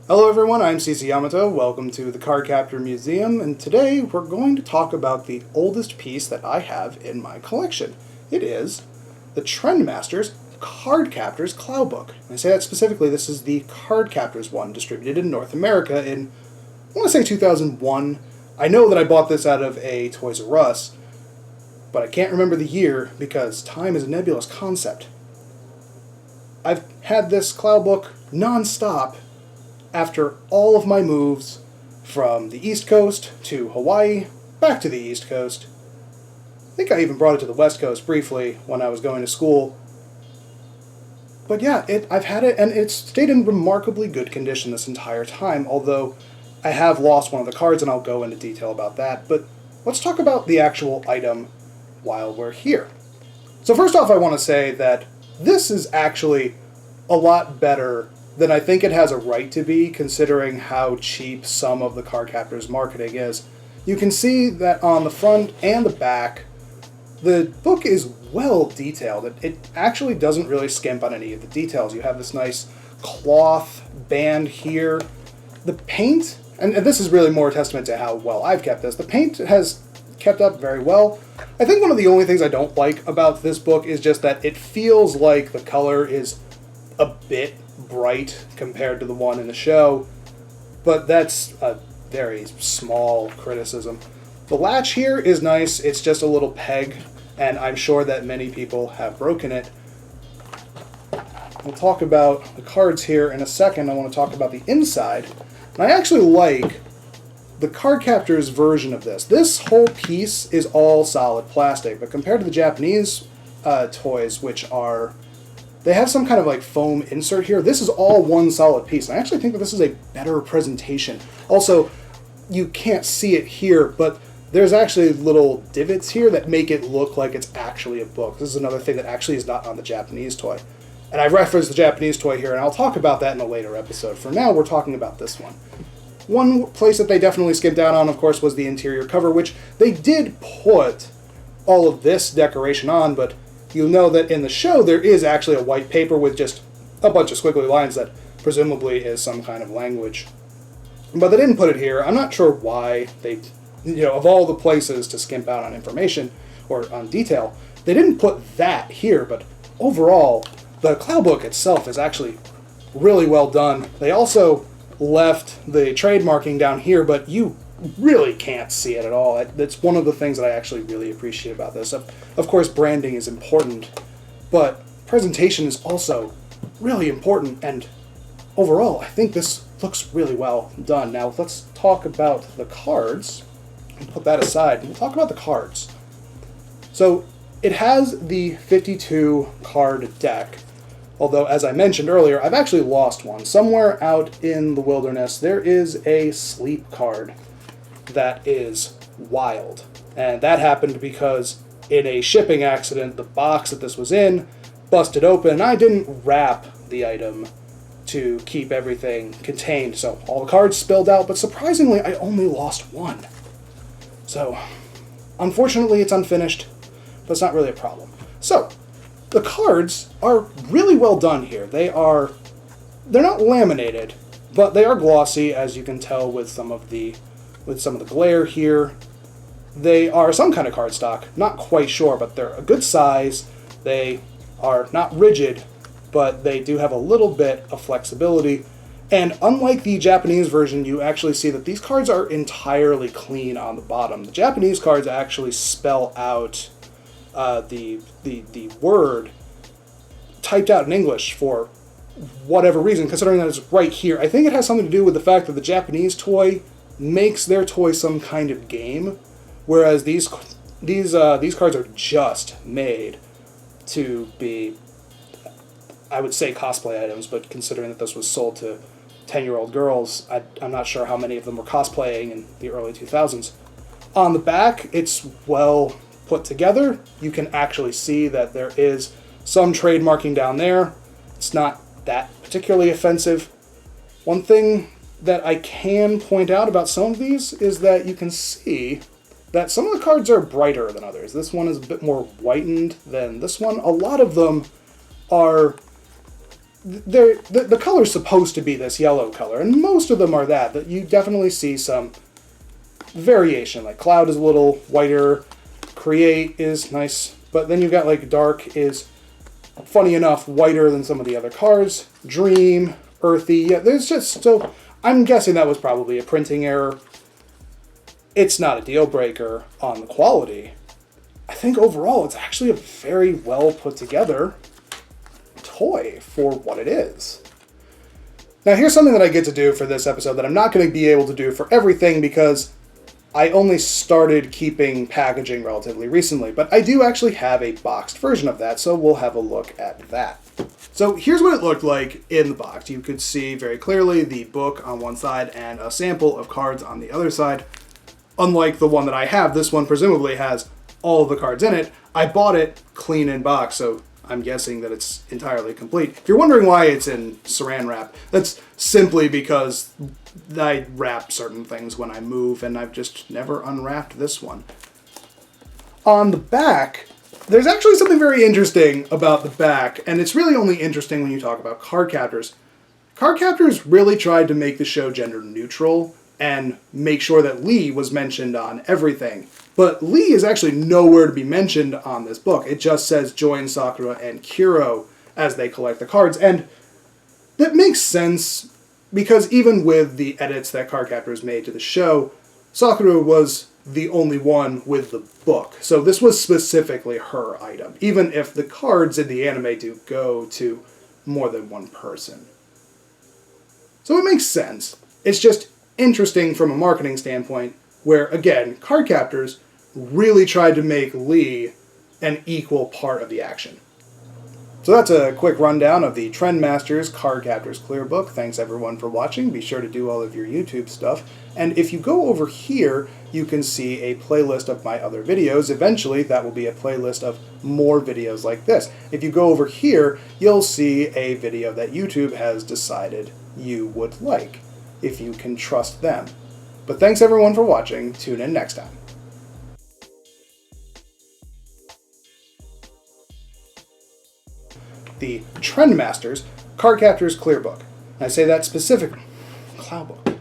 Hello everyone, I'm CC Yamato. Welcome to the Cardcaptor Museum, and today we're going to talk about the oldest piece that I have in my collection. It is the Trendmasters Cardcaptors Cloudbook. And I say that specifically, this is the Cardcaptors one, distributed in North America in, I want to say 2001. I know that I bought this out of a Toys R Us, but I can't remember the year because time is a nebulous concept. I've had this Cloudbook non-stop after all of my moves from the East Coast to Hawaii, back to the East Coast. I think I even brought it to the West Coast briefly when I was going to school. But yeah, I've had it, and it's stayed in remarkably good condition this entire time, although I have lost one of the cards, and I'll go into detail about that. But let's talk about the actual item while we're here. So first off, I want to say that this is actually a lot better than I think it has a right to be, considering how cheap some of the Cardcaptors marketing is. You can see that on the front and the back, the book is well detailed. It actually doesn't really skimp on any of the details. You have this nice cloth band here. The paint, and this is really more a testament to how well I've kept this, the paint has kept up very well. I think one of the only things I don't like about this book is just that it feels like the color is a bit bright compared to the one in the show, but that's a very small criticism. The latch here is nice, it's just a little peg, and I'm sure that many people have broken it. We'll talk about the cards here in a second. I want to talk about the inside, and I actually like the Cardcaptors version of this. This whole piece is all solid plastic, but compared to the Japanese toys, which are, they have some kind of like foam insert here. This is all one solid piece. And I actually think that this is a better presentation. Also, you can't see it here, but there's actually little divots here that make it look like it's actually a book. This is another thing that actually is not on the Japanese toy. And I referenced the Japanese toy here, and I'll talk about that in a later episode. For now, we're talking about this one. One place that they definitely skipped out on, of course, was the interior cover, which they did put all of this decoration on, but you'll know that in the show there is actually a white paper with just a bunch of squiggly lines that presumably is some kind of language. But they didn't put it here. I'm not sure why they, of all the places to skimp out on information or on detail, they didn't put that here, but overall, the Cloudbook itself is actually really well done. They also left the trademarking down here, but you really can't see it at all. That's one of the things that I actually really appreciate about this. Of course, branding is important, but presentation is also really important, and overall, I think this looks really well done. Now, let's talk about the cards, and put that aside, and we'll talk about the cards. So, it has the 52 card deck, although, as I mentioned earlier, I've actually lost one. Somewhere out in the wilderness, there is a sleep card that is wild. And that happened because in a shipping accident, the box that this was in busted open, and I didn't wrap the item to keep everything contained. So all the cards spilled out, but surprisingly, I only lost one. So, unfortunately, it's unfinished, but it's not really a problem. So, the cards are really well done here. They're not laminated, but they are glossy, as you can tell with some of the glare here. They are some kind of cardstock, not quite sure, but they're a good size. They are not rigid, but they do have a little bit of flexibility. And unlike the Japanese version, you actually see that these cards are entirely clean on the bottom. The Japanese cards actually spell out the word typed out in English for whatever reason, considering that it's right here. I think it has something to do with the fact that the Japanese toy makes their toy some kind of game, whereas these cards are just made to be, I would say, cosplay items, but considering that this was sold to 10-year-old girls, I'm not sure how many of them were cosplaying in the early 2000s. On the back, it's well put together. You can actually see that there is some trademarking down there. It's not that particularly offensive. One thing that I can point out about some of these is that you can see that some of the cards are brighter than others. This one is a bit more whitened than this one. A lot of them are the color's supposed to be this yellow color, and most of them are that, but you definitely see some variation. Like Cloud is a little whiter, Create is nice, but then you've got like Dark is, funny enough, whiter than some of the other cards. Dream, Earthy, yeah, there's just, so I'm guessing that was probably a printing error. It's not a deal breaker on the quality. I think overall it's actually a very well put together toy for what it is. Now here's something that I get to do for this episode that I'm not going to be able to do for everything because I only started keeping packaging relatively recently, but I do actually have a boxed version of that, so we'll have a look at that. So here's what it looked like in the box. You could see very clearly the book on one side and a sample of cards on the other side. Unlike the one that I have, this one presumably has all of the cards in it. I bought it clean in box, so I'm guessing that it's entirely complete. If you're wondering why it's in saran wrap, that's simply because I wrap certain things when I move, and I've just never unwrapped this one. On the back, there's actually something very interesting about the back, and it's really only interesting when you talk about Cardcaptors. Cardcaptors really tried to make the show gender neutral and make sure that Lee was mentioned on everything. But Lee is actually nowhere to be mentioned on this book. It just says join Sakura and Kuro as they collect the cards. And that makes sense because even with the edits that Cardcaptors made to the show, Sakura was the only one with the book. So this was specifically her item, even if the cards in the anime do go to more than one person. So it makes sense. It's just interesting from a marketing standpoint where, again, Cardcaptors really tried to make Lee an equal part of the action. So that's a quick rundown of the Trendmasters Cardcaptors Clear Book. Thanks everyone for watching. Be sure to do all of your YouTube stuff. And if you go over here, you can see a playlist of my other videos. Eventually, that will be a playlist of more videos like this. If you go over here, you'll see a video that YouTube has decided you would like, if you can trust them. But thanks everyone for watching. Tune in next time. The Trendmasters Cardcaptors Clear Book. I say that specifically. Cloud Book.